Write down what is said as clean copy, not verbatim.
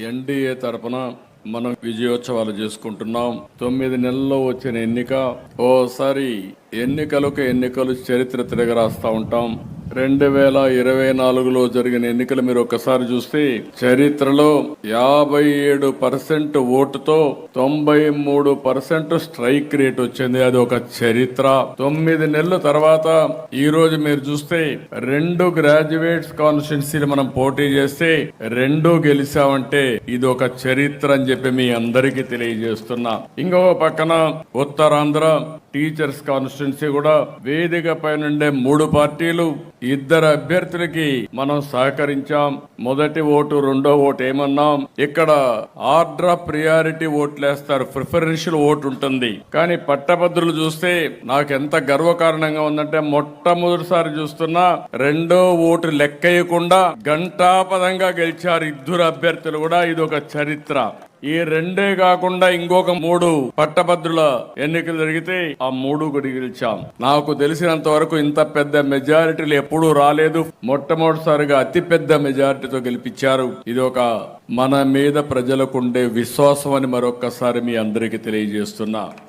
NDA తరపున మనం విజయోత్సవాలు చేసుకుంటున్నాం. 9 నెలల్లో వచ్చిన ఎన్నిక. ఓసారి ఎన్నికలు చరిత్ర తిరగరాస్తా ఉంటాం. 2024లో జరిగిన ఎన్నికలు మీరు ఒక్కసారి చూస్తే చరిత్రలో 57% ఓటుతో 93% స్ట్రైక్ రేట్ వచ్చింది. అది ఒక చరిత్ర. 9 నెలల తర్వాత ఈ రోజు మీరు చూస్తే 2 గ్రాడ్యుయేట్స్ కాన్స్టిట్యున్సీలు మనం పోటీ చేస్తే 2 గెలిచామంటే ఇది ఒక చరిత్ర అని చెప్పి మీ అందరికీ తెలియజేస్తున్నా. ఇంకో పక్కన ఉత్తరాంధ్ర టీచర్స్ కాన్స్టిట్యున్సీ కూడా వేదిక పైనుండే 3 పార్టీలు 2 అభ్యర్థులకి మనం సహకరించాం. మొదటి ఓటు, రెండో ఓటు ఏమన్నాం, ఇక్కడ ఆర్డర్ ఆఫ్ ప్రియారిటీ ఓట్లేస్తారు, ప్రిఫరెన్షియల్ ఓటు ఉంటుంది. కానీ పట్టభద్రులు చూస్తే నాకు ఎంత గర్వకారణంగా ఉందంటే మొట్టమొదటిసారి చూస్తున్నా రెండో ఓటు లెక్కయ్యకుండా ఘంటాపదంగా గెలిచారు 2 అభ్యర్థులు కూడా. ఇది ఒక చరిత్ర. ఈ 2 కాకుండా ఇంకొక 3 పట్టభద్రుల ఎన్నికలు జరిగితే ఆ 3 కూడా గెలిచాం. నాకు తెలిసినంత వరకు ఇంత పెద్ద మెజారిటీలు ఎప్పుడూ రాలేదు. మొట్టమొదటిసారిగా అతి పెద్ద మెజారిటీతో గెలిపించారు. ఇది ఒక మన మీద ప్రజలకు ఉండే విశ్వాసం అని మరొక్కసారి మీ అందరికీ తెలియజేస్తున్నా.